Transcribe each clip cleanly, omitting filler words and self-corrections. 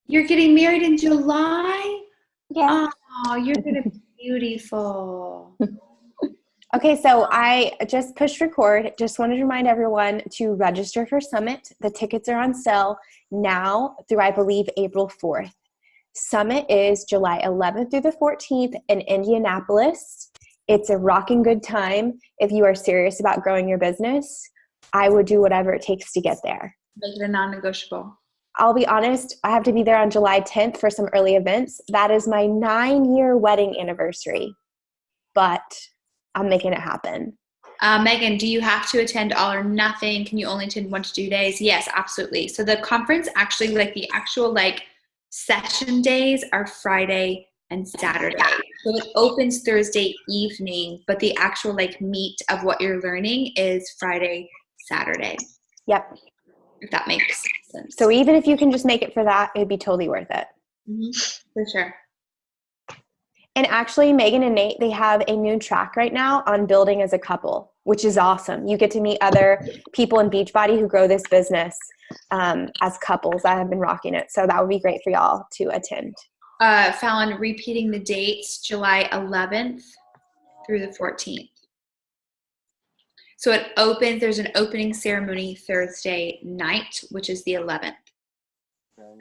You're getting married in July? Yeah. Oh, you're going to be beautiful. Okay, so I just pushed record. Just wanted to remind everyone to register for Summit. The tickets are on sale now through, I believe, April 4th. Summit is July 11th through the 14th in Indianapolis. It's a rocking good time. If you are serious about growing your business, I would do whatever it takes to get there. Make it a non-negotiable. I'll be honest, I have to be there on July 10th for some early events. That is my 9-year wedding anniversary, but I'm making it happen. Megan, do you have to attend all or nothing? Can you only attend 1 to 2 days? Yes, absolutely. So the conference actually, the actual session days are Friday and Saturday. So it opens Thursday evening, but the actual meat of what you're learning is Friday, Saturday. Yep. If that makes sense. So even if you can just make it for that, it'd be totally worth it. Mm-hmm. For sure. And actually, Megan and Nate, they have a new track right now on building as a couple, which is awesome. You get to meet other people in Beachbody who grow this business as couples. I have been rocking it. So that would be great for y'all to attend. Fallon, repeating the dates, July 11th through the 14th. So it opens, there's an opening ceremony Thursday night, which is the 11th.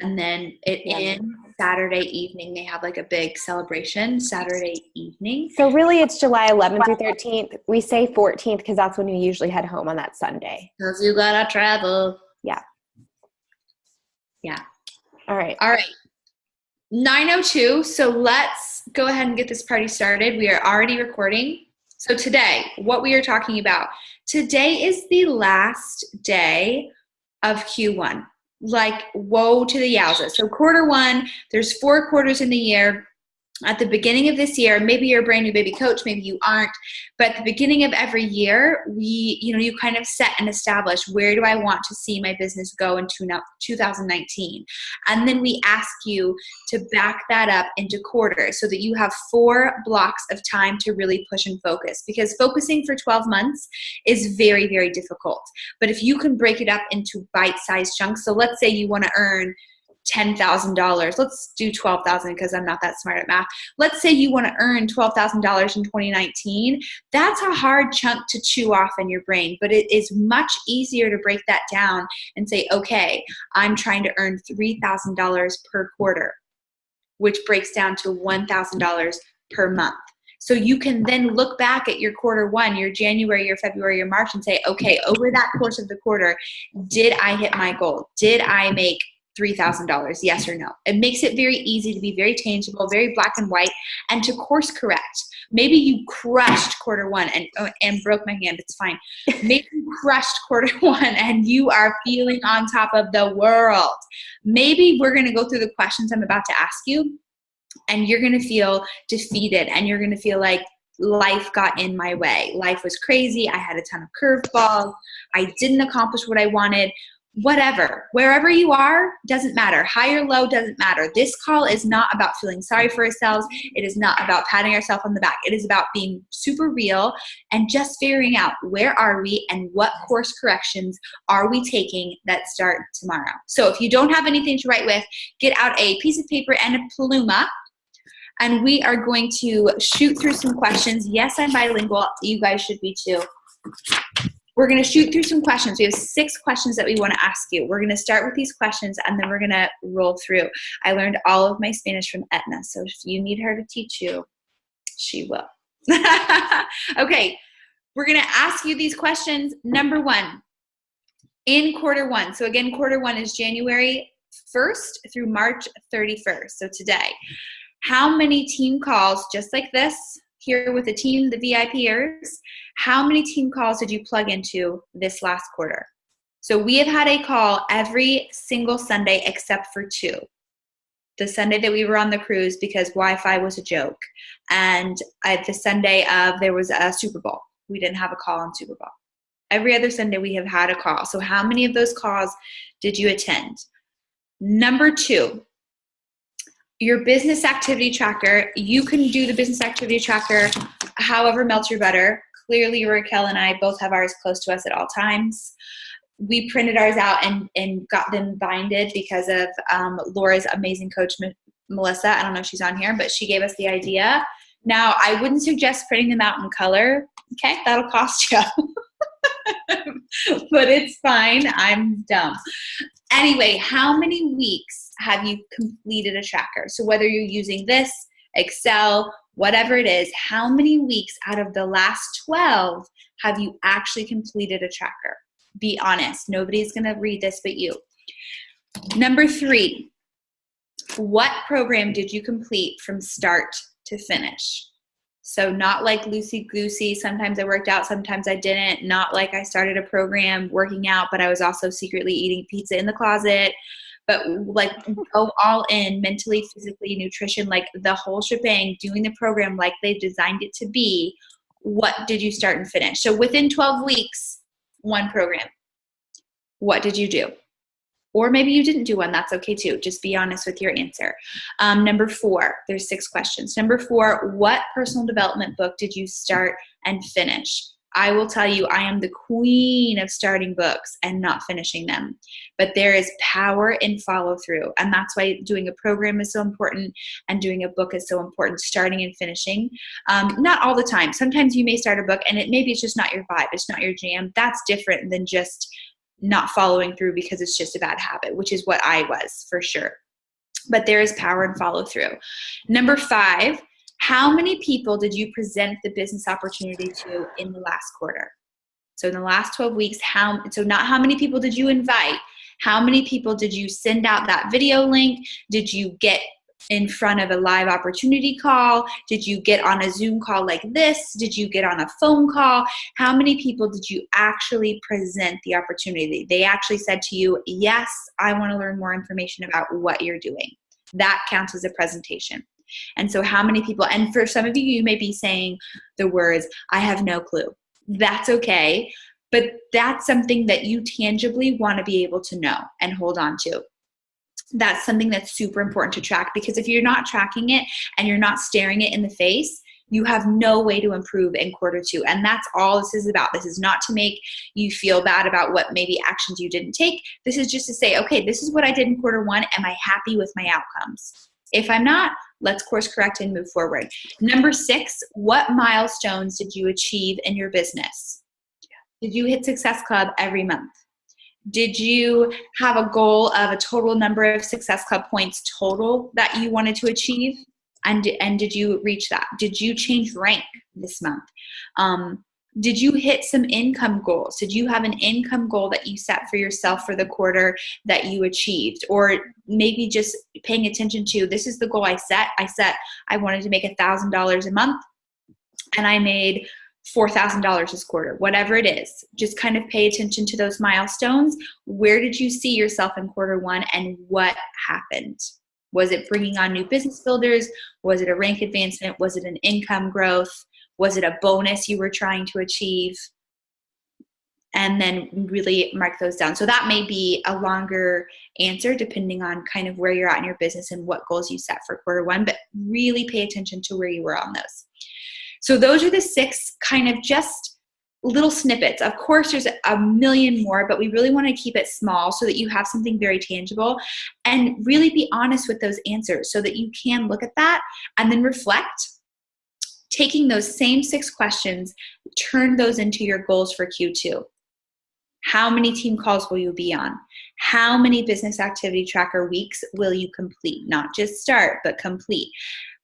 And then it ends Saturday evening. They have a big celebration Saturday evening. So really it's July 11th through 13th. We say 14th because that's when you usually head home on that Sunday. Because you gotta travel. Yeah. Yeah. All right. 9:02. So let's go ahead and get this party started. We are already recording. So today, what we are talking about, today is the last day of Q1. Woe to the yowza. So quarter one, there's 4 quarters in the year. At the beginning of this year, maybe you're a brand new baby coach, maybe you aren't, but at the beginning of every year, you kind of set and establish, where do I want to see my business go in 2019? And then we ask you to back that up into quarters so that you have 4 blocks of time to really push and focus, because focusing for 12 months is very, very difficult. But if you can break it up into bite-sized chunks, so let's say you want to earn $10,000. Let's do 12,000 because I'm not that smart at math. Let's say you want to earn $12,000 in 2019. That's a hard chunk to chew off in your brain, but it is much easier to break that down and say, okay, I'm trying to earn $3,000 per quarter, which breaks down to $1,000 per month. So you can then look back at your quarter one, your January, your February, your March, and say, okay, over that course of the quarter, did I hit my goal? Did I make $3,000, yes or no? It makes it very easy to be very tangible, very black and white, and to course correct. Maybe you crushed quarter one and broke my hand. It's fine. Maybe you crushed quarter one and you are feeling on top of the world. Maybe we're going to go through the questions I'm about to ask you, and you're going to feel defeated, and you're going to feel like life got in my way. Life was crazy. I had a ton of curveballs. I didn't accomplish what I wanted. Whatever, wherever you are, doesn't matter. High or low, doesn't matter. This call is not about feeling sorry for ourselves. It is not about patting ourselves on the back. It is about being super real and just figuring out, where are we and what course corrections are we taking that start tomorrow. So if you don't have anything to write with, get out a piece of paper and a pluma, and we are going to shoot through some questions. Yes, I'm bilingual. You guys should be too. We're going to shoot through some questions. We have 6 questions that we want to ask you. We're going to start with these questions, and then we're going to roll through. I learned all of my Spanish from Etna, so if you need her to teach you, she will. Okay, we're going to ask you these questions. Number 1, in quarter one. So again, quarter one is January 1st through March 31st, so today. How many team calls, just like this, here with the team, the VIPers, how many team calls did you plug into this last quarter? So we have had a call every single Sunday except for 2. The Sunday that we were on the cruise because Wi-Fi was a joke. And the Sunday of there was a Super Bowl. We didn't have a call on Super Bowl. Every other Sunday we have had a call. So how many of those calls did you attend? Number 2. Your business activity tracker, you can do the business activity tracker however melts your butter. Clearly, Raquel and I both have ours close to us at all times. we printed ours out and got them binded because of Laura's amazing coach, Melissa. I don't know if she's on here, but she gave us the idea. Now, I wouldn't suggest printing them out in color. Okay, that'll cost you. But it's fine. I'm dumb. Anyway, how many weeks have you completed a tracker? So whether you're using this, Excel, whatever it is, how many weeks out of the last 12 have you actually completed a tracker? Be honest. Nobody's going to read this but you. Number 3, what program did you complete from start to finish? So not like loosey-goosey, sometimes I worked out, sometimes I didn't. Not like I started a program working out, but I was also secretly eating pizza in the closet. But like go all in mentally, physically, nutrition, like the whole shebang, doing the program like they designed it to be. What did you start and finish? So within 12 weeks, one program. What did you do? Or maybe you didn't do one. That's okay too. Just be honest with your answer. Number 4, there's 6 questions. Number 4, what personal development book did you start and finish? I will tell you, I am the queen of starting books and not finishing them. But there is power in follow through. And that's why doing a program is so important and doing a book is so important, starting and finishing. Not all the time. Sometimes you may start a book and maybe it's just not your vibe. It's not your jam. That's different than just not following through because it's just a bad habit, which is what I was for sure. But there is power in follow through. Number 5, how many people did you present the business opportunity to in the last quarter? So in the last 12 weeks, not how many people did you invite? How many people did you send out that video link? Did you get in front of a live opportunity call? Did you get on a Zoom call like this? Did you get on a phone call? How many people did you actually present the opportunity? They actually said to you, yes, I want to learn more information about what you're doing. That counts as a presentation. And so how many people, and for some of you, you may be saying the words, I have no clue. That's okay. But that's something that you tangibly want to be able to know and hold on to. That's something that's super important to track, because if you're not tracking it and you're not staring it in the face, you have no way to improve in quarter 2. And that's all this is about. This is not to make you feel bad about what maybe actions you didn't take. This is just to say, okay, this is what I did in quarter 1. Am I happy with my outcomes? If I'm not, let's course correct and move forward. Number 6, what milestones did you achieve in your business? Did you hit Success Club every month? Did you have a goal of a total number of Success Club points total that you wanted to achieve? And did you reach that? Did you change rank this month? Did you hit some income goals? Did you have an income goal that you set for yourself for the quarter that you achieved? Or maybe just paying attention to, this is the goal I set. I wanted to make $1,000 a month and I made $4,000 this quarter, whatever it is. Just kind of pay attention to those milestones. Where did you see yourself in quarter 1 and what happened? Was it bringing on new business builders? Was it a rank advancement? Was it an income growth? Was it a bonus you were trying to achieve? And then really mark those down. So that may be a longer answer depending on kind of where you're at in your business and what goals you set for quarter 1, but really pay attention to where you were on those. So those are the 6 kind of just little snippets. Of course, there's a million more, but we really want to keep it small so that you have something very tangible, and really be honest with those answers so that you can look at that and then reflect. Taking those same 6 questions, turn those into your goals for Q2. How many team calls will you be on? How many business activity tracker weeks will you complete? Not just start, but complete.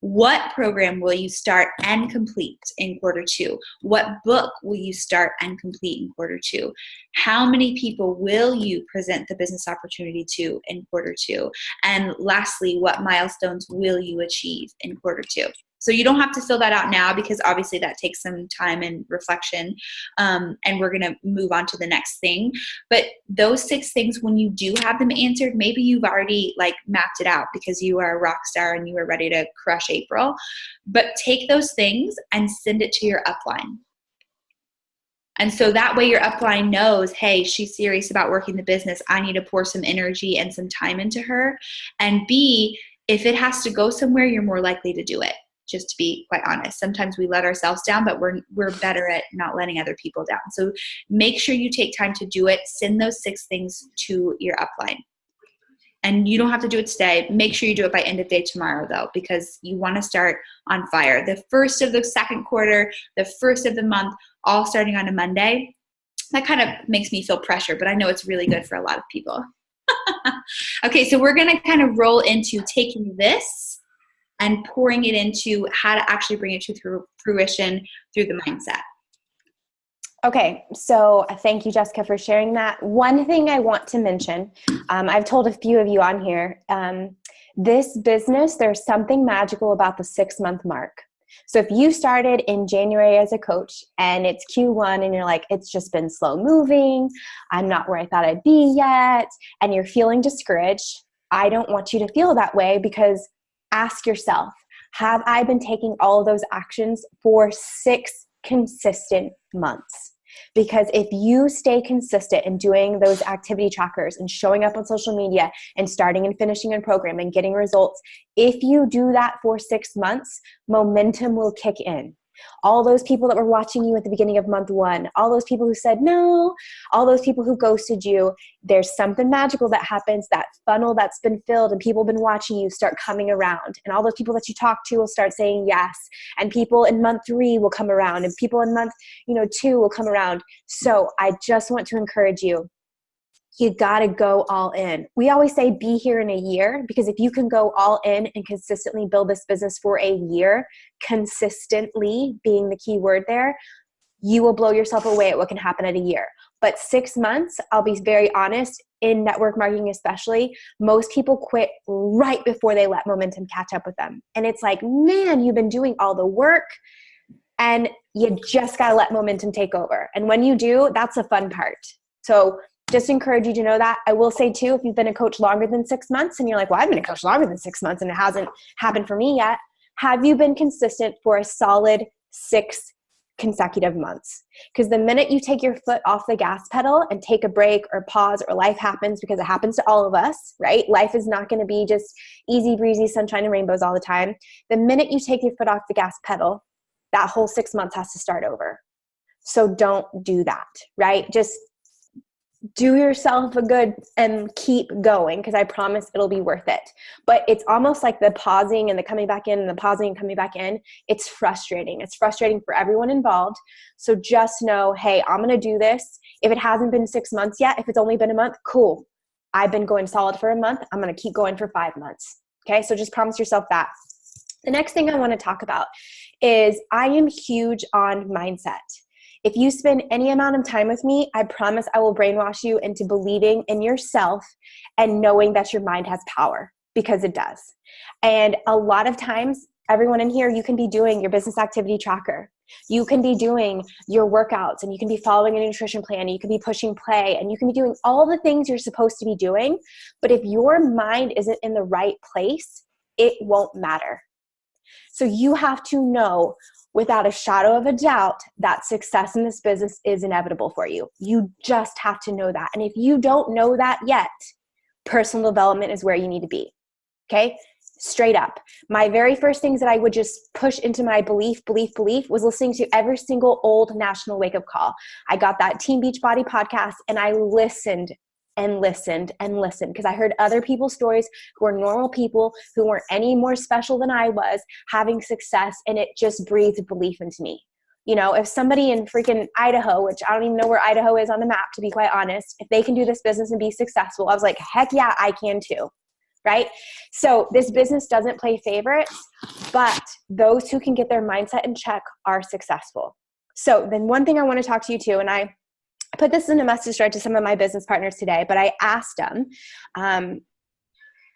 What program will you start and complete in quarter 2? What book will you start and complete in quarter 2? How many people will you present the business opportunity to in quarter 2? And lastly, what milestones will you achieve in quarter 2? So you don't have to fill that out now, because obviously that takes some time and reflection, and we're going to move on to the next thing. But those 6 things, when you do have them answered, maybe you've already mapped it out because you are a rock star and you are ready to crush April. But take those things and send it to your upline. And so that way your upline knows, hey, she's serious about working the business. I need to pour some energy and some time into her. And B, if it has to go somewhere, you're more likely to do it. just to be quite honest. Sometimes we let ourselves down, but we're better at not letting other people down. So make sure you take time to do it. Send those 6 things to your upline. And you don't have to do it today. Make sure you do it by end of day tomorrow, though, because you want to start on fire. The first of the second quarter, the first of the month, all starting on a Monday. That kind of makes me feel pressure, but I know it's really good for a lot of people. Okay, so we're going to kind of roll into taking this and pouring it into how to actually bring it to fruition through the mindset. Okay, so thank you, Jessica, for sharing that. One thing I want to mention, I've told a few of you on here, this business, there's something magical about the 6-month mark. So if you started in January as a coach and it's Q1 and you're like, it's just been slow moving, I'm not where I thought I'd be yet, and you're feeling discouraged, I don't want you to feel that way, because ask yourself, have I been taking all of those actions for 6 consistent months? Because if you stay consistent in doing those activity trackers and showing up on social media and starting and finishing a program and getting results, if you do that for 6 months, momentum will kick in. All those people that were watching you at the beginning of month 1, all those people who said no, all those people who ghosted you, there's something magical that happens. That funnel that's been filled and people have been watching you start coming around. And all those people that you talk to will start saying yes. And people in month 3 will come around. And people in month 2 will come around. So I just want to encourage you. You got to go all in. We always say be here in a year, because if you can go all in and consistently build this business for a year, consistently being the key word there, you will blow yourself away at what can happen at a year. But 6 months, I'll be very honest, in network marketing especially, most people quit right before they let momentum catch up with them. And it's like, man, you've been doing all the work and you just got to let momentum take over. And when you do, that's the fun part. So just encourage you to know that. I will say too, if you've been a coach longer than 6 months and you're like, well, I've been a coach longer than 6 months and it hasn't happened for me yet. Have you been consistent for a solid 6 consecutive months? Because the minute you take your foot off the gas pedal and take a break or pause, or life happens, because it happens to all of us, right? Life is not going to be just easy breezy, sunshine and rainbows all the time. The minute you take your foot off the gas pedal, that whole 6 months has to start over. So don't do that, right? Just do yourself a good and keep going, because I promise it'll be worth it. But it's almost like the pausing and the coming back in and the pausing and coming back in. It's frustrating. It's frustrating for everyone involved. So just know, hey, I'm going to do this. If it hasn't been 6 months yet, if it's only been a month, cool. I've been going solid for a month. I'm going to keep going for 5 months. Okay. So just promise yourself that. The next thing I want to talk about is I am huge on mindset. If you spend any amount of time with me, I promise I will brainwash you into believing in yourself and knowing that your mind has power, because it does. And a lot of times, everyone in here, you can be doing your business activity tracker. You can be doing your workouts, and you can be following a nutrition plan, and you can be pushing play, and you can be doing all the things you're supposed to be doing. But if your mind isn't in the right place, it won't matter. So you have to know without a shadow of a doubt that success in this business is inevitable for you. You just have to know that. And if you don't know that yet, personal development is where you need to be. Okay? Straight up. My very first things that I would just push into my belief was listening to every single old national wake-up call. I got that Team Beachbody podcast and I listened because I heard other people's stories who were normal people who weren't any more special than I was having success, and it just breathed belief into me. You know, if somebody in freaking Idaho, which I don't even know where Idaho is on the map, to be quite honest, if they can do this business and be successful, I was like, heck yeah, I can too. Right? So this business doesn't play favorites, but those who can get their mindset in check are successful. So then one thing I want to talk to you too, and I put this in a message thread to some of my business partners today, but I asked them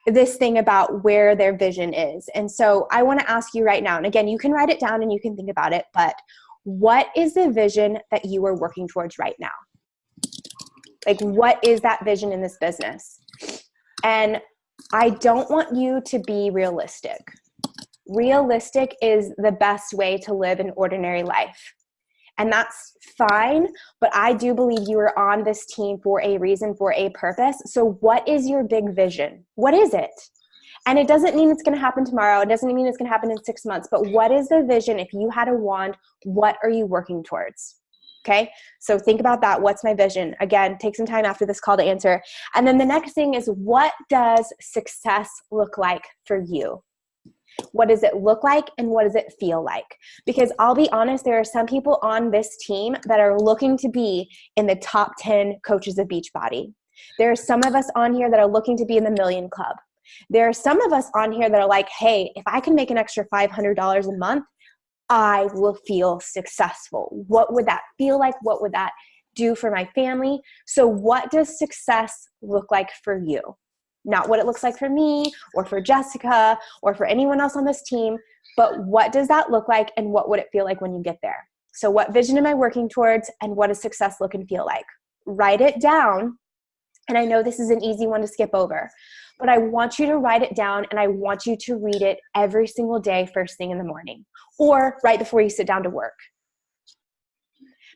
this thing about where their vision is. And so I want to ask you right now, and again, you can write it down and you can think about it, but what is the vision that you are working towards right now? Like, what is that vision in this business? And I don't want you to be realistic. Realistic is the best way to live an ordinary life. And that's fine, but I do believe you are on this team for a reason, for a purpose. So what is your big vision? What is it? And it doesn't mean it's going to happen tomorrow. It doesn't mean it's going to happen in 6 months. But what is the vision? If you had a wand, what are you working towards? Okay. So think about that. What's my vision? Again, take some time after this call to answer. And then the next thing is, what does success look like for you? What does it look like and what does it feel like? Because I'll be honest, there are some people on this team that are looking to be in the top 10 coaches of Beachbody. There are some of us on here that are looking to be in the Million Club. There are some of us on here that are like, hey, if I can make an extra $500 a month, I will feel successful. What would that feel like? What would that do for my family? So what does success look like for you? Not what it looks like for me or for Jessica or for anyone else on this team, but what does that look like and what would it feel like when you get there? So what vision am I working towards and what does success look and feel like? Write it down. And I know this is an easy one to skip over, but I want you to write it down and I want you to read it every single day, first thing in the morning, or right before you sit down to work.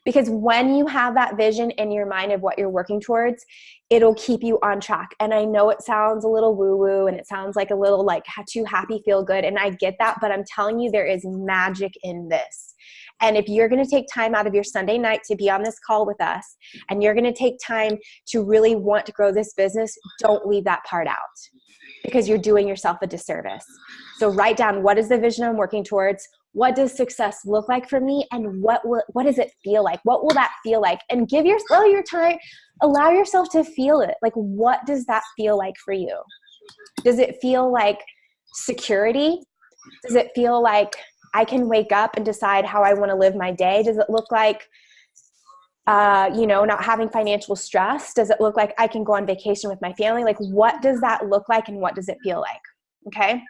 Because when you have that vision in your mind of what you're working towards, it'll keep you on track. And I know it sounds a little woo-woo and it sounds like a little like too happy, feel good. And I get that, but I'm telling you, there is magic in this. And if you're going to take time out of your Sunday night to be on this call with us, and you're going to take time to really want to grow this business, don't leave that part out because you're doing yourself a disservice. So write down, what is the vision I'm working towards? What does success look like for me? And what does it feel like? What will that feel like? And give yourself your time, allow yourself to feel it. Like, what does that feel like for you? Does it feel like security? Does it feel like I can wake up and decide how I want to live my day? Does it look like, not having financial stress? Does it look like I can go on vacation with my family? Like, what does that look like and what does it feel like? Okay.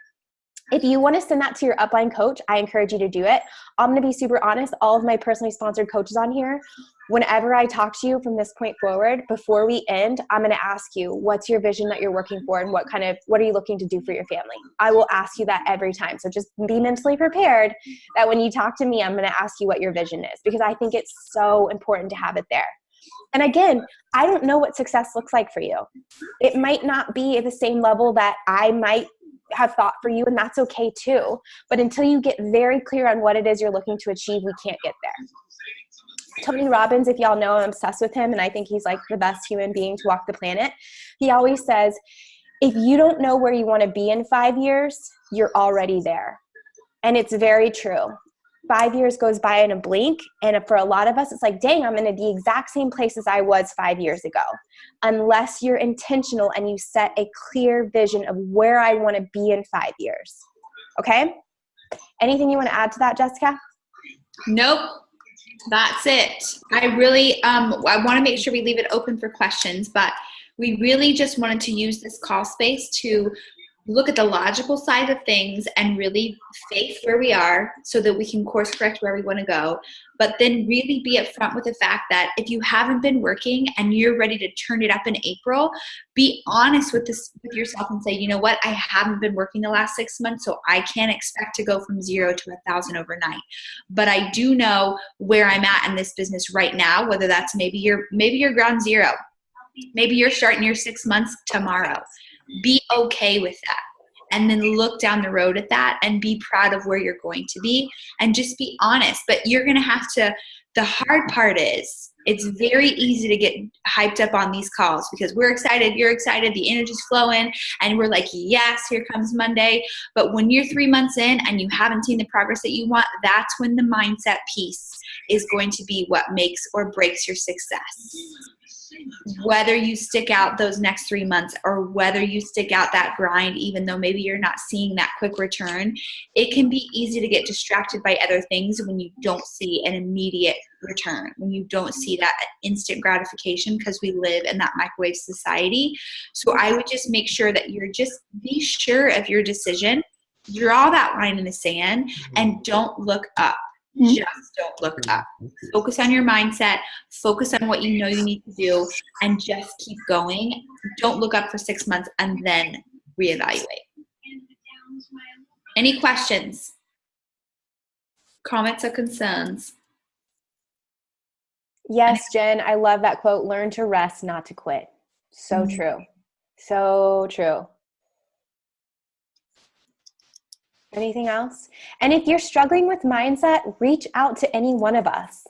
If you want to send that to your upline coach, I encourage you to do it. I'm going to be super honest. All of my personally sponsored coaches on here, whenever I talk to you from this point forward, before we end, I'm going to ask you, what's your vision that you're working for and what are you looking to do for your family? I will ask you that every time. So just be mentally prepared that when you talk to me, I'm going to ask you what your vision is, because I think it's so important to have it there. And again, I don't know what success looks like for you. It might not be at the same level that I might have thought for you, and that's okay too. But until you get very clear on what it is you're looking to achieve, we can't get there. Tony Robbins, if y'all know, I'm obsessed with him, and I think he's like the best human being to walk the planet. He always says, if you don't know where you want to be in 5 years, you're already there. And it's very true. 5 years goes by in a blink, and for a lot of us, it's like, dang, I'm in the exact same place as I was 5 years ago. Unless you're intentional and you set a clear vision of where I want to be in 5 years. Okay? Anything you want to add to that, Jessica? Nope. That's it. I really, I want to make sure we leave it open for questions, but we really just wanted to use this call space to look at the logical side of things and really face where we are so that we can course correct where we want to go. But then really be upfront with the fact that if you haven't been working and you're ready to turn it up in April, be honest with yourself and say, you know what, I haven't been working the last 6 months, so I can't expect to go from 0 to 1,000 overnight. But I do know where I'm at in this business right now, whether that's maybe you're ground zero. Maybe you're starting your 6 months tomorrow. Be okay with that. And then look down the road at that and be proud of where you're going to be and just be honest. But you're going to have to, the hard part is it's very easy to get hyped up on these calls because we're excited, you're excited, the energy's flowing, and we're like, yes, here comes Monday. But when you're 3 months in and you haven't seen the progress that you want, that's when the mindset piece is going to be what makes or breaks your success. Whether you stick out those next 3 months or whether you stick out that grind, even though maybe you're not seeing that quick return, it can be easy to get distracted by other things when you don't see an immediate return, when you don't see that instant gratification, because we live in that microwave society. So I would just make sure that be sure of your decision, draw that line in the sand, and don't look up. Just don't look up. Focus on your mindset. Focus on what you know you need to do and just keep going. Don't look up for 6 months and then reevaluate. Any questions? Comments or concerns? Yes, Jen, I love that quote. Learn to rest, not to quit. So true. So true. Anything else? And if you're struggling with mindset, reach out to any one of us.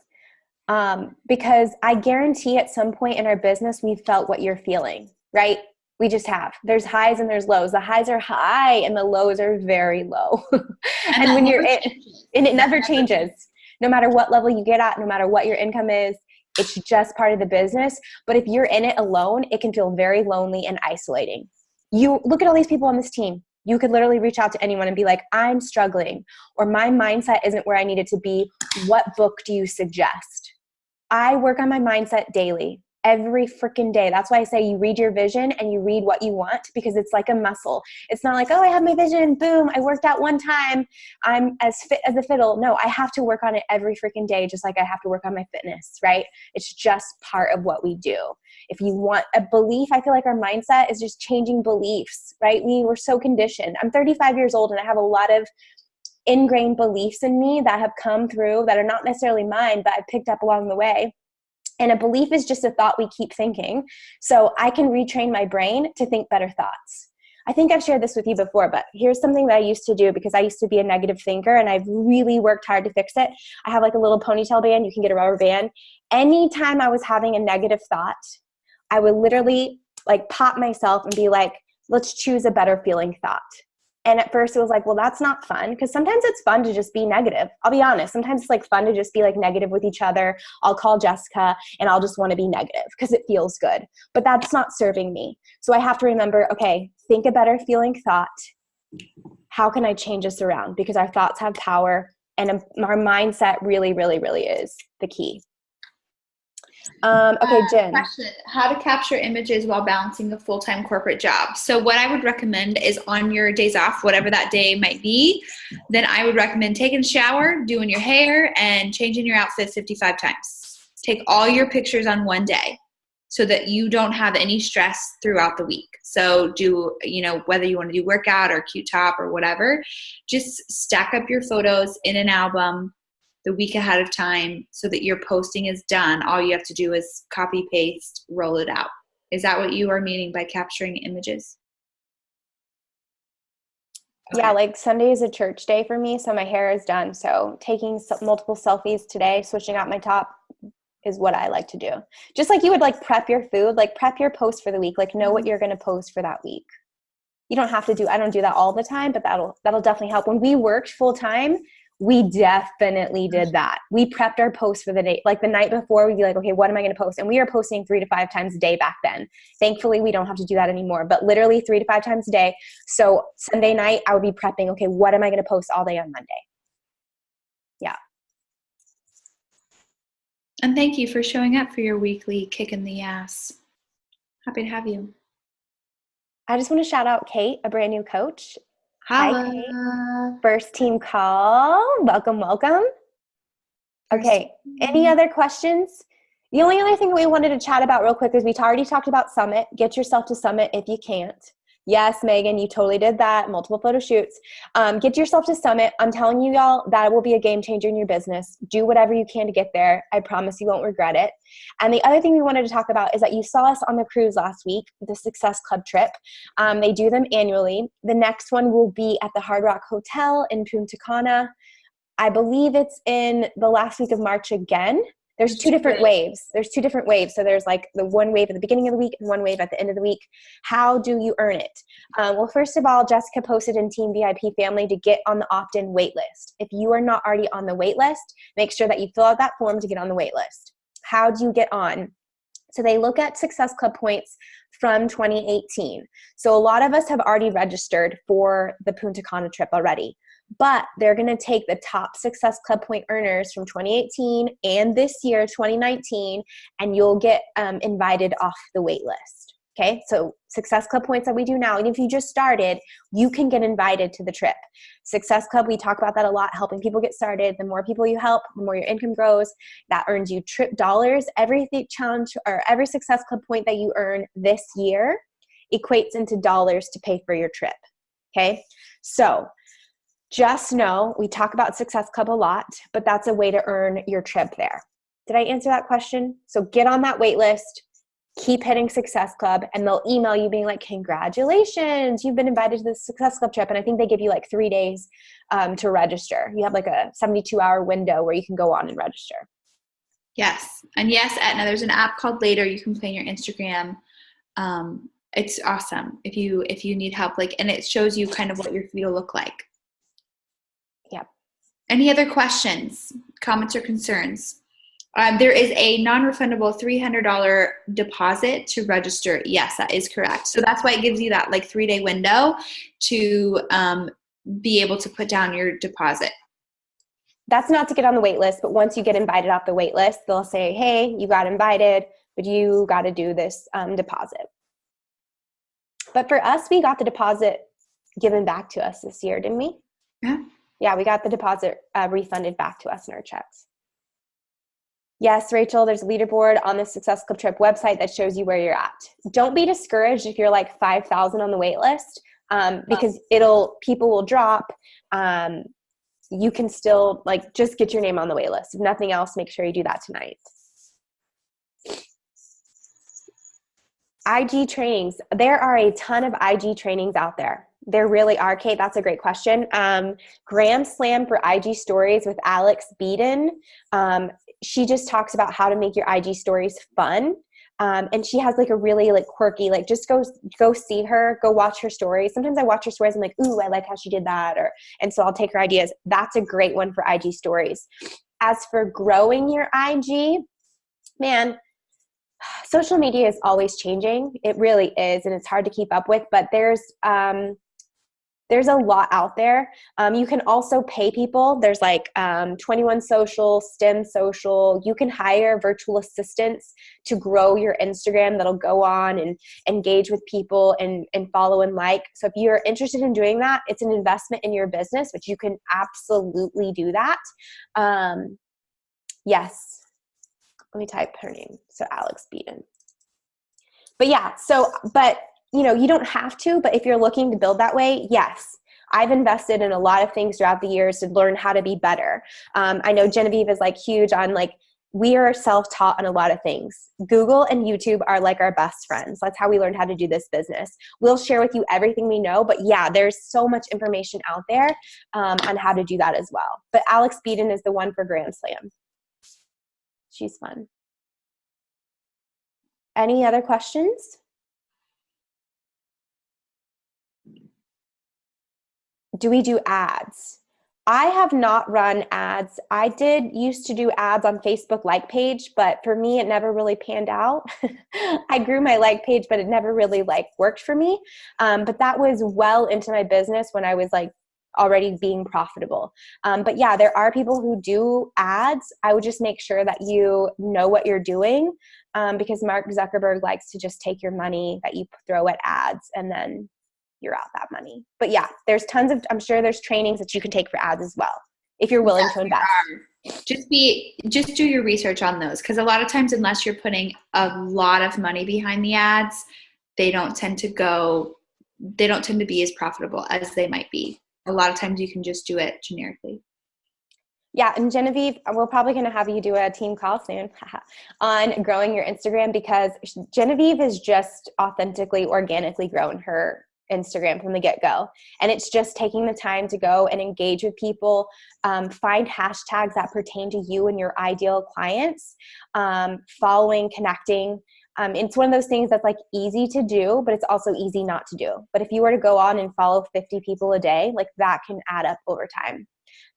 Because I guarantee at some point in our business, we've felt what you're feeling, right? We just have. There's highs and there's lows. The highs are high and the lows are very low. And when it never changes. No matter what level you get at, no matter what your income is, it's just part of the business. But if you're in it alone, it can feel very lonely and isolating. You look at all these people on this team. You could literally reach out to anyone and be like, I'm struggling, or my mindset isn't where I need it to be. What book do you suggest? I work on my mindset daily, every freaking day. That's why I say you read your vision and you read what you want, because it's like a muscle. It's not like, oh, I have my vision, boom, I worked out one time, I'm as fit as a fiddle. No, I have to work on it every freaking day, just like I have to work on my fitness, right? It's just part of what we do. If you want a belief, I feel like our mindset is just changing beliefs, right? We were so conditioned. I'm 35 years old and I have a lot of ingrained beliefs in me that have come through that are not necessarily mine, but I picked up along the way. And a belief is just a thought we keep thinking. So I can retrain my brain to think better thoughts. I think I've shared this with you before, but here's something that I used to do because I used to be a negative thinker and I've really worked hard to fix it. I have like a little ponytail band. You can get a rubber band. Anytime I was having a negative thought, I would literally like pop myself and be like, let's choose a better feeling thought. And at first it was like, well, that's not fun, because sometimes it's fun to just be negative. I'll be honest. Sometimes it's like fun to just be like negative with each other. I'll call Jessica and I'll just want to be negative because it feels good, but that's not serving me. So I have to remember, okay, think a better feeling thought. How can I change this around? Because our thoughts have power and our mindset really, really, really is the key. Okay, Jen. Question: how to capture images while balancing a full-time corporate job. So what I would recommend is on your days off, whatever that day might be, then I would recommend taking a shower, doing your hair, and changing your outfit 55 times. Take all your pictures on one day so that you don't have any stress throughout the week. So do, whether you want to do workout or cute top or whatever, just stack up your photos in an album the week ahead of time so that your posting is done. All you have to do is copy, paste, roll it out. Is that what you are meaning by capturing images? Okay. Yeah, like Sunday is a church day for me, so my hair is done. So taking multiple selfies today, switching out my top is what I like to do. Just like you would like prep your food, like prep your post for the week, like know what you're going to post for that week. You don't have to I don't do that all the time, but that'll definitely help. When we worked full time, we definitely did that. We prepped our posts for the day. Like the night before, we'd be like, okay, what am I going to post? And we were posting 3 to 5 times a day back then. Thankfully, we don't have to do that anymore, but literally 3 to 5 times a day. So Sunday night, I would be prepping, okay, what am I going to post all day on Monday? Yeah. And thank you for showing up for your weekly kick in the ass. Happy to have you. I just want to shout out Kate, a brand new coach. Holla. Hi, Kate. First team call. Welcome, welcome. Okay, any other questions? The only other thing we wanted to chat about real quick is we already talked about Summit. Get yourself to Summit if you can't. Yes, Megan, you totally did that. Multiple photo shoots. Get yourself to Summit. I'm telling you, y'all, that will be a game changer in your business. Do whatever you can to get there. I promise you won't regret it. And the other thing we wanted to talk about is that you saw us on the cruise last week, the Success Club trip. They do them annually. The next one will be at the Hard Rock Hotel in Punta Cana. I believe it's in the last week of March again. There's 2 different waves. So there's like the one wave at the beginning of the week and one wave at the end of the week. How do you earn it? Well, first of all, Jessica posted in Team VIP Family to get on the opt-in wait list. If you are not already on the wait list, make sure that you fill out that form to get on the wait list. How do you get on? So they look at Success Club points from 2018. So a lot of us have already registered for the Punta Cana trip already. But they're going to take the top Success Club point earners from 2018 and this year, 2019, and you'll get invited off the wait list. Okay, so Success Club points that we do now, and if you just started, you can get invited to the trip. Success Club, we talk about that a lot, helping people get started. The more people you help, the more your income grows. That earns you trip dollars. Every challenge or every Success Club point that you earn this year equates into dollars to pay for your trip. Okay, so just know we talk about Success Club a lot, but that's a way to earn your trip there. Did I answer that question? So get on that wait list. keep hitting Success Club, and they'll email you being like, congratulations, you've been invited to the Success Club trip. And I think they give you like 3 days to register. You have like a 72-hour window where you can go on and register. Yes. And yes, Etna, there's an app called Later. You can play on your Instagram. It's awesome if you need help, like, and it shows you kind of what your feet will look like. Yep. Any other questions, comments, or concerns? There is a non-refundable $300 deposit to register. Yes, that is correct. So that's why it gives you that like 3-day window to be able to put down your deposit. That's not to get on the wait list, but once you get invited off the wait list, they'll say, hey, you got invited, but you got to do this deposit. But for us, we got the deposit given back to us this year, didn't we? Yeah. Yeah, we got the deposit refunded back to us in our checks. Yes, Rachel, there's a leaderboard on the Success Club Trip website that shows you where you're at. Don't be discouraged if you're like 5,000 on the wait list, because people will drop. You can still like just get your name on the wait list. If nothing else, make sure you do that tonight. IG trainings. There are a ton of IG trainings out there. There really are, Kate. That's a great question. Graham Slam for IG stories with Alex Beeden. She just talks about how to make your IG stories fun. And she has like a really like quirky, like just go see her, go watch her stories. Sometimes I watch her stories and I'm like, ooh, I like how she did that. And so I'll take her ideas. That's a great one for IG stories. As for growing your IG, man, social media is always changing. It really is. And it's hard to keep up with, but there's a lot out there. You can also pay people. There's like 21 Social, STEM Social. You can hire virtual assistants to grow your Instagram that'll go on and engage with people and follow and like. So if you're interested in doing that, it's an investment in your business, but you can absolutely do that. Yes. Let me type her name. So Alex Beeden. But yeah, you don't have to, but if you're looking to build that way, yes. I've invested in a lot of things throughout the years to learn how to be better. I know Genevieve is like huge on like, we are self-taught on a lot of things. Google and YouTube are like our best friends. That's how we learned how to do this business. We'll share with you everything we know, but yeah, there's so much information out there on how to do that as well. But Alex Beeden is the one for Grand Slam. She's fun. Any other questions? Do we do ads? I have not run ads. I did used to do ads on Facebook like page, but for me, it never really panned out. I grew my like page, but it never really like worked for me. But that was well into my business when I was like already being profitable. But yeah, there are people who do ads. I would just make sure that you know what you're doing, because Mark Zuckerberg likes to just take your money that you throw at ads and then you're out that money. But yeah, there's I'm sure there's trainings that you can take for ads as well, if you're willing to invest. Just do your research on those. Cause a lot of times, unless you're putting a lot of money behind the ads, they don't tend to be as profitable as they might be. A lot of times you can just do it generically. Yeah, and Genevieve, we're probably going to have you do a team call soon on growing your Instagram, because Genevieve has just authentically, organically grown her Instagram from the get-go. And it's just taking the time to go and engage with people, find hashtags that pertain to you and your ideal clients, following, connecting. It's one of those things that's like easy to do, but it's also easy not to do. But if you were to go on and follow 50 people a day, like that can add up over time.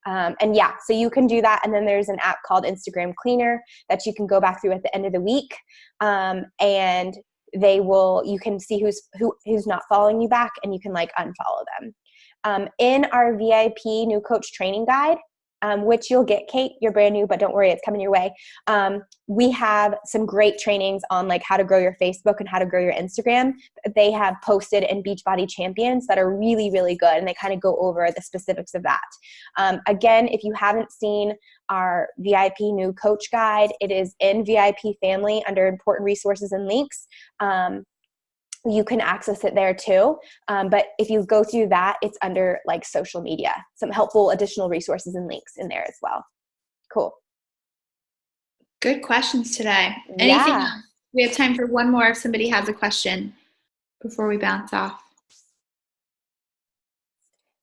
And yeah, so you can do that. And then there's an app called Instagram Cleaner that you can go back through at the end of the week. And you can see who's not following you back, and you can like unfollow them. In our VIP new coach training guide, which you'll get, Kate, you're brand new, but don't worry, it's coming your way. We have some great trainings on like how to grow your Facebook and how to grow your Instagram. They have posted in Beachbody Champions that are really, really good. And they kind of go over the specifics of that. Again, if you haven't seen our VIP new coach guide, it is in VIP family under important resources and links. You can access it there too. But if you go through that, it's under like social media, some helpful additional resources and links in there as well. Cool. Good questions today. Anything else? We have time for one more if somebody has a question before we bounce off.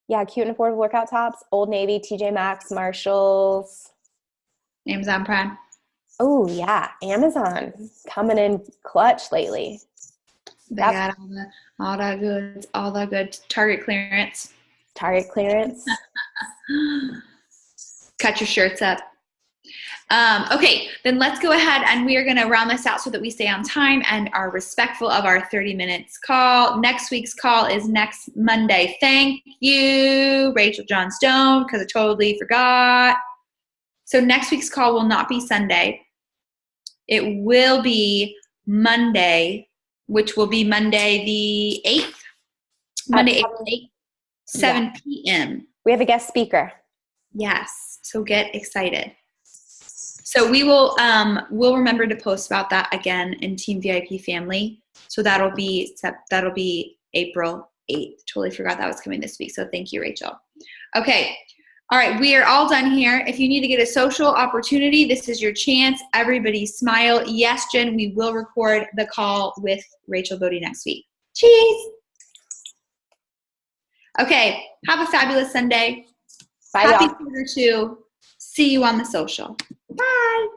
Yeah, cute and affordable workout tops, Old Navy, TJ Maxx, Marshalls. Amazon Prime. Oh, yeah, Amazon coming in clutch lately. They got all that goods, all that good. Target clearance. Target clearance. Cut your shirts up. Okay, then let's go ahead and we are going to round this out so that we stay on time and are respectful of our 30 minutes call. Next week's call is next Monday. Thank you, Rachel John Stone, because I totally forgot. So next week's call will not be Sunday. It will be Monday, which will be Monday the 8th. Monday, April 8th, 7 p.m. We have a guest speaker. Yes, so get excited. So we will we'll remember to post about that again in Team VIP Family. So that'll be April 8th. Totally forgot that was coming this week. So thank you, Rachel. Okay. All right, we are all done here. If you need to get a social opportunity, this is your chance. Everybody smile. Yes, Jen, we will record the call with Rachel Bodie next week. Cheese. Okay, have a fabulous Sunday. Bye, Happy y'all. quarter two. See you on the social. Bye.